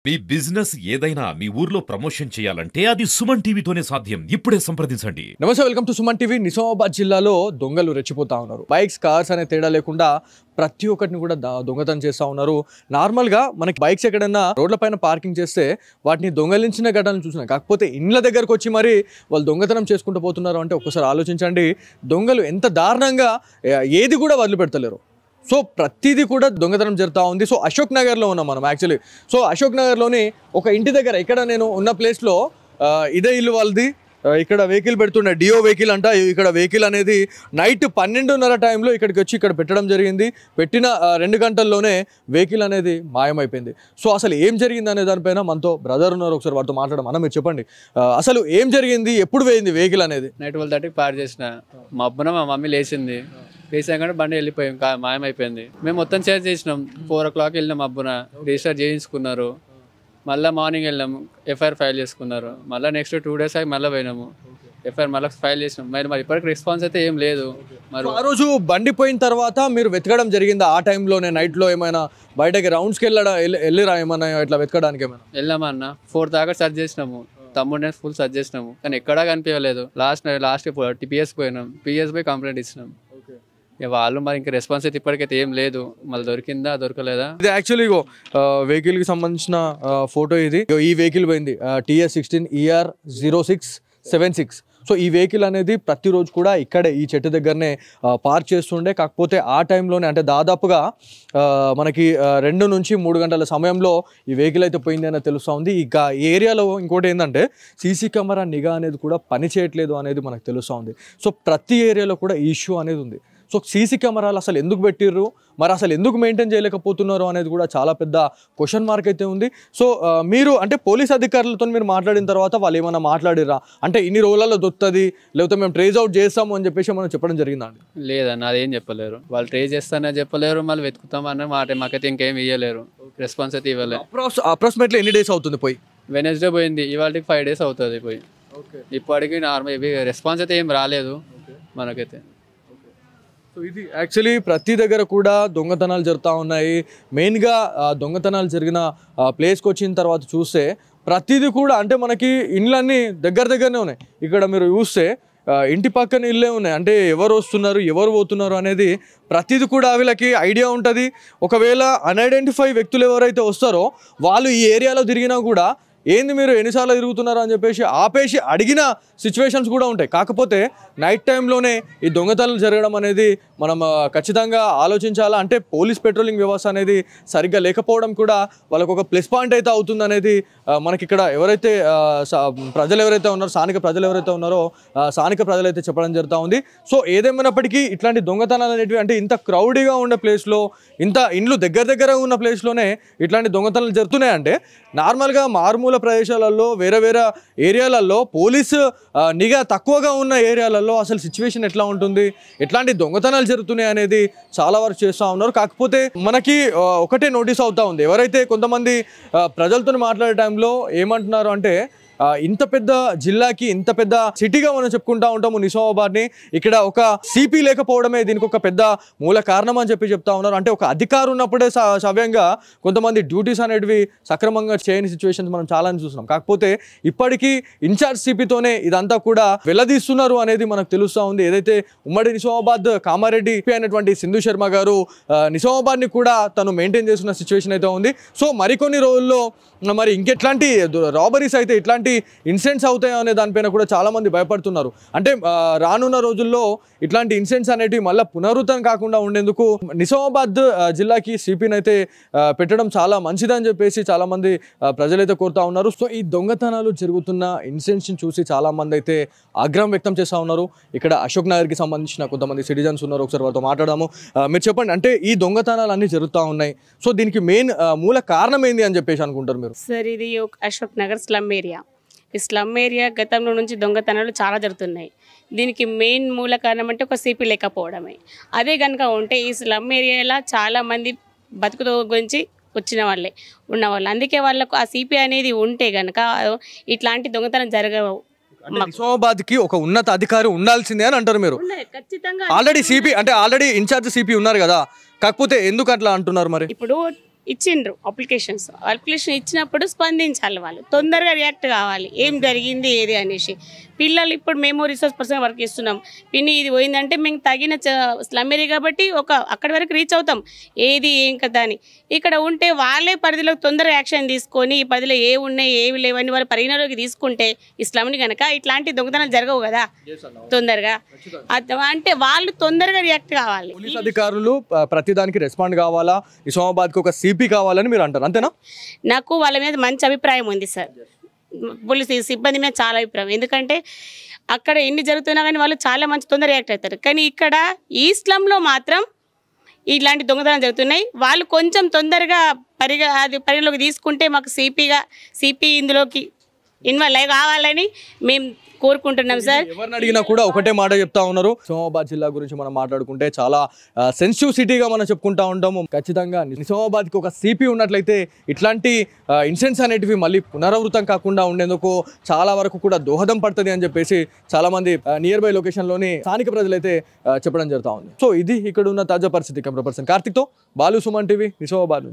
మీ business ఏదైనా మీ ఊర్లో promotion చేయాలంటే అది సుమన్ టీవీతోనే సాధ్యం. ఇప్పుడే సంప్రదించండి. నమస్తే, welcome to Suman TV. Nizamabad జిల్లాలో దొంగలు రెచ్చిపోతా ఉన్నారు. బైక్స్, కార్స్ అనే తేడా లేకుండా ప్రతి ఒక్కటిని కూడా దొంగతనం చేస్తూ ఉన్నారు. నార్మల్గా మనకి బైక్స్ ఎక్కడన్నా రోడ్ల పైన పార్కింగ్ చేస్తే వాటిని దొంగలించిన ఘటనలు చూసినాం. కాకపోతే ఇండ్ల దగ్గరకు వచ్చి మరి వాళ్ళు దొంగతనం చేసుకుంటూ పోతున్నారు అంటే ఒక్కసారి ఆలోచించండి. దొంగలు ఎంత దారుణంగా ఏది కూడా వదిలిపెడతలేరు. సో ప్రతిదీ కూడా దొంగతనం జరుగుతూ ఉంది. సో అశోక్ నగర్లో ఉన్నాం మనం యాక్చువల్లీ. సో అశోక్ నగర్లోని ఒక ఇంటి దగ్గర ఇక్కడ నేను ఉన్న ప్లేస్లో ఇదే ఇల్లు వాళ్ళది. ఇక్కడ వెహికల్ పెడుతుండే డియో వెహికల్ అంట. ఇక్కడ వెహికల్ అనేది నైట్ 12:30 టైంలో ఇక్కడికి వచ్చి ఇక్కడ పెట్టడం జరిగింది. పెట్టిన 2 గంటల్లోనే వెహికల్ అనేది మాయమైపోయింది. సో అసలు ఏం జరిగింది అనే దానిపైన మనతో బ్రదర్ ఉన్నారు, ఒకసారి వారితో మాట్లాడమన్నా. మీరు చెప్పండి, అసలు ఏం జరిగింది, ఎప్పుడు పోయింది వెహికల్ అనేది? నైట్ 12:30కి పార్క్ చేసిన మా అబ్బున మా మమ్మీ లేచింది. లేచాక బండి వెళ్ళిపోయాం, మాయమైపోయింది. మేము మొత్తం చేంజ్ చేసినాం. 4 o'clock వెళ్ళినాం. అబ్బున రిజిస్టర్ చేయించుకున్నారు. మళ్ళీ మార్నింగ్ వెళ్ళాము, ఎఫ్ఐఆర్ ఫైల్ చేసుకున్నారు. మళ్ళీ నెక్స్ట్ 2 days అయ్యి మళ్ళీ పోయినాము, ఎఫ్ఐఆర్ మళ్ళీ ఫైల్ చేసినాం. మరి ఇప్పటికి రెస్పాన్స్ అయితే ఏం లేదు. మరి ఆ రోజు బండి పోయిన తర్వాత మీరు వెతకడం జరిగింది? ఆ టైంలోనే నైట్లో ఏమైనా బయటకి రౌండ్స్కి వెళ్ళిరా ఏమన్నా ఇట్లా వెతకడానికి? ఏమైనా వెళ్ళామన్నా 4 దాకా సర్చ్ చేసినాము. తమ్ముడిని ఫుల్ సర్చ్ చేసినాము, కానీ ఎక్కడా కనిపించలేదు. లాస్ట్ టీపీఎస్ పోయినాం. పిఎస్ పోయి కంప్లైంట్ ఇచ్చినాం. వాళ్ళు మరి ఇంకా రెస్పాన్స్ అయితే ఇప్పటికైతే ఏం లేదు. మళ్ళీ దొరికిందా దొరకలేదా? ఇది యాక్చువల్లీ వెహికల్ కి సంబంధించిన ఫోటో. ఇది ఈ వెహికల్ పోయింది TS16ER0676. సో ఈ వెహికల్ అనేది ప్రతిరోజు కూడా ఇక్కడే ఈ చెట్టు దగ్గరనే పార్క్ చేస్తుండే. కాకపోతే ఆ టైంలోనే అంటే దాదాపుగా మనకి 2 నుంచి 3 గంటల సమయంలో ఈ వెహికల్ అయితే పోయింది అనేది తెలుస్తూ ఉంది. ఇక ఈ ఏరియాలో ఇంకోటి ఏంటంటే సీసీ కెమెరా నిఘా అనేది కూడా పని చేయట్లేదు అనేది మనకు తెలుస్తూ ఉంది. సో ప్రతి ఏరియాలో కూడా ఈ ఇష్యూ అనేది ఉంది. సో సీసీ కెమెరాలు అసలు ఎందుకు పెట్టిర్రు, మరి అసలు ఎందుకు మెయింటైన్ చేయలేకపోతున్నారు అనేది కూడా చాలా పెద్ద క్వశ్చన్ మార్క్ అయితే ఉంది. సో మీరు అంటే పోలీస్ అధికారులతో మీరు మాట్లాడిన తర్వాత వాళ్ళు ఏమైనా మాట్లాడిరా అంటే ఇన్ని రోజులలో దొరుకుతుంది, లేకపోతే మేము ట్రేస్ అవుట్ చేస్తాము అని చెప్పేసి మనం చెప్పడం జరిగిందండి? లేదన్న, అదేం చెప్పలేరు. వాళ్ళు ట్రేస్ చేస్తానే చెప్పలేరు, మళ్ళీ వెతుకుతామన్న మాట మాకైతే ఇంకేం ఇవ్వలేరు. రెస్పాన్స్ అయితే ఇవ్వలేదు. అప్రాక్సిమేట్లీ ఎన్ని డేస్ అవుతుంది పోయి? వెనస్డే పోయింది, ఇవాళకి 5 days అవుతుంది పోయి. ఇప్పటికీ నార్మల్ రెస్పాన్స్ అయితే ఏం రాలేదు మనకైతే. సో ఇది యాక్చువల్లీ ప్రతి దగ్గర కూడా దొంగతనాలు జరుగుతూ ఉన్నాయి. మెయిన్గా దొంగతనాలు జరిగిన ప్లేస్కి వచ్చిన తర్వాత చూస్తే ప్రతిదీ కూడా అంటే మనకి ఇండ్లన్నీ దగ్గరనే ఉన్నాయి. ఇక్కడ మీరు చూస్తే ఇంటి పక్కన ఇల్లే ఉన్నాయి. అంటే ఎవరు వస్తున్నారు, ఎవరు పోతున్నారు అనేది ప్రతిదీ కూడా వీళ్ళకి ఐడియా ఉంటుంది. ఒకవేళ అన్ఐడెంటిఫై వ్యక్తులు ఎవరైతే వస్తారో వాళ్ళు ఈ ఏరియాలో తిరిగినా కూడా ఏంది మీరు ఎన్నిసార్లు తిరుగుతున్నారు అని చెప్పేసి ఆపేసి అడిగిన సిచ్యువేషన్స్ కూడా ఉంటాయి. కాకపోతే నైట్ టైంలోనే ఈ దొంగతనాలు జరగడం అనేది మనం ఖచ్చితంగా ఆలోచించాలా. అంటే పోలీస్ పెట్రోలింగ్ వ్యవస్థ అనేది సరిగ్గా లేకపోవడం కూడా వాళ్ళకు ఒక ప్లస్ పాయింట్ అయితే అవుతుంది అనేది మనకి ఇక్కడ ఎవరైతే ప్రజలు ఎవరైతే ఉన్నారో, స్థానిక ప్రజలు ఎవరైతే ఉన్నారో స్థానిక ప్రజలు అయితే చెప్పడం జరుగుతూ ఉంది. సో ఏదేమైనప్పటికీ ఇట్లాంటి దొంగతనాలు అనేటివి అంటే ఇంత క్రౌడీగా ఉండే ప్లేస్లో, ఇంత ఇండ్లు దగ్గర ఉన్న ప్లేస్లోనే ఇట్లాంటి దొంగతనాలు జరుగుతున్నాయంటే నార్మల్గా మారుమూల ప్రదేశాలలో వేరే ఏరియాలలో పోలీసు నిఘా తక్కువగా ఉన్న ఏరియాలలో అసలు సిచ్యువేషన్ ఎట్లా ఉంటుంది, ఎట్లాంటి దొంగతనాలు జరుగుతున్నాయి అనేది చాలా వరకు చేస్తూ ఉన్నారు. కాకపోతే మనకి ఒకటే నోటీస్ అవుతా ఉంది. ఎవరైతే కొంతమంది ప్రజలతో మాట్లాడే టైంలో ఏమంటున్నారు అంటే ఇంత పెద్ద జిల్లాకి, ఇంత పెద్ద సిటీగా మనం చెప్పుకుంటా ఉంటాము నిజామాబాద్ని, ఇక్కడ ఒక సిపి లేకపోవడమే దీనికి ఒక పెద్ద మూల కారణం అని చెప్తా ఉన్నారు. అంటే ఒక అధికారం ఉన్నప్పుడే సవ్యంగా కొంతమంది డ్యూటీస్ అనేటివి సక్రమంగా చేయని సిచ్యువేషన్స్ మనం చాలా చూస్తున్నాం. కాకపోతే ఇప్పటికీ ఇన్ఛార్జ్ సిపితోనే ఇదంతా కూడా వెల్లదీస్తున్నారు అనేది మనకు తెలుస్తూ ఉంది. ఏదైతే ఉమ్మడి నిజామాబాద్ కామారెడ్డి అయినటువంటి సింధు శర్మ గారు నిజామాబాద్ని కూడా తను మెయింటైన్ చేస్తున్న సిచ్యువేషన్ అయితే ఉంది. సో మరికొన్ని రోజుల్లో మరి ఇంకెట్లాంటి రాబరీస్ అయితే ఇట్లాంటి ఇన్సిడెంట్స్ అవుతాయో అనే దానిపైన కూడా చాలామంది భయపడుతున్నారు. అంటే రానున్న రోజుల్లో ఇట్లాంటి ఇన్సిడెంట్స్ అనేటివి మళ్ళీ పునరుద్ధరణ కాకుండా ఉండేందుకు నిజామాబాద్ జిల్లాకి సిపిని అయితే పెట్టడం చాలా మంచిదని చెప్పేసి చాలామంది ప్రజలైతే కోరుతా ఉన్నారు. సో ఈ దొంగతనాలు జరుగుతున్న ఇన్సిడెంట్స్ని చూసి చాలామంది అయితే ఆగ్రహం వ్యక్తం చేస్తూ ఉన్నారు. ఇక్కడ అశోక్ నగర్కి సంబంధించిన కొంతమంది సిటిజన్స్ ఉన్నారు, ఒకసారి వాళ్ళతో మాట్లాడదాము. మీరు చెప్పండి, అంటే ఈ దొంగతనాలు అన్నీ జరుగుతూ ఉన్నాయి. సో దీనికి మెయిన్ మూల కారణం ఏంది అని చెప్పేసి అనుకుంటారు మీరు? సార్, ఇది అశోక్ నగర్ స్లమ్ ఏరియా. ఈ స్లమ్ ఏరియా గతంలో నుంచి దొంగతనాలు చాలా జరుగుతున్నాయి. దీనికి మెయిన్ మూల కారణం అంటే ఒక సిపి లేకపోవడమే. అదే కనుక ఉంటే ఈ స్లమ్ ఏరియాలో చాలామంది బతుకుతో గురించి వచ్చిన వాళ్ళే ఉన్నవాళ్ళు. అందుకే వాళ్ళకు ఆ సిపి అనేది ఉంటే కనుక ఇట్లాంటి దొంగతనం జరగవు. నిజామాబాద్కి ఒక ఉన్నత అధికారి ఉండాల్సిందే అని అంటారు మీరు. ఖచ్చితంగా ఆల్రెడీ సిపి అంటే ఆల్రెడీ ఇన్ఛార్జ్ సిపి ఉన్నారు కదా, కాకపోతే ఎందుకు అట్లా అంటున్నారు మరి? ఇప్పుడు ఇచ్చిండ్రు అప్లికేషన్ ఇచ్చినప్పుడు స్పందించాలి, వాళ్ళు తొందరగా రియాక్ట్ కావాలి, ఏం జరిగింది ఏది అనేసి. పిల్లలు ఇప్పుడు మేము రిసోర్స్ పర్సన్ వర్క్ చేస్తున్నాం, పిన్ని ఇది పోయిందంటే మేము తగిన స్లమ్ ఏరియా కాబట్టి అక్కడి వరకు రీచ్ అవుతాం, ఏది ఏం కదా అని. ఇక్కడ ఉంటే వాళ్ళే పరిధిలో తొందరగా యాక్షన్ తీసుకొని ఈ పరిధిలో ఏ ఉన్నాయి ఏవి లేవని వాళ్ళు పరిగణలోకి తీసుకుంటే ఈ స్లమ్ని కనుక ఇట్లాంటి దొంగతనాలు జరగవు కదా తొందరగా. అంటే వాళ్ళు తొందరగా రియాక్ట్ కావాలి. పోలీస్ అధికారులు ప్రతిదానికి రెస్పాండ్ కావాలా, నిజామాబాద్కి ఒక సిపి కావాలని మీరు అంటారు, అంతేనా? నాకు వాళ్ళ మీద మంచి అభిప్రాయం ఉంది సార్, పోలీస్ సిబ్బంది మీద చాలా అభిప్రాయం. ఎందుకంటే అక్కడ ఎన్ని జరుగుతున్నా కానీ వాళ్ళు చాలా మంచి తొందర రియాక్ట్ అవుతారు. కానీ ఇక్కడ ఈ స్లమ్లో మాత్రం ఇలాంటి దొంగతనాలు జరుగుతున్నాయి. వాళ్ళు కొంచెం తొందరగా పరిగణలోకి తీసుకుంటే మాకు సిపి ఇందులోకి ఇన్వాల్వ్ కావాలని మేము కోరుకుంటున్నాం సార్. ఎవరిని అడిగినా కూడా ఒకటే మాట చెప్తా ఉన్నారు. నిజామాబాద్ జిల్లా గురించి మనం మాట్లాడుకుంటే చాలా సెన్సిటివ్ సిటీగా మనం చెప్పుకుంటా ఉంటాము. ఖచ్చితంగా నిజామాబాద్కి ఒక సిపి ఉన్నట్లయితే ఇట్లాంటి ఇన్సిడెంట్స్ అనేటివి మళ్ళీ పునరావృతం కాకుండా ఉండేందుకు చాలా వరకు కూడా దోహదం పడుతుంది అని చెప్పేసి చాలా మంది నియర్ బై లొకేషన్లోని స్థానిక ప్రజలైతే చెప్పడం జరుగుతూ ఉంది. సో ఇది ఇక్కడ ఉన్న తాజా పరిస్థితి. కెమెరా పర్సన్ కార్తిక్తో బాలు, సుమన్ టీవీ, నిజామాబాద్.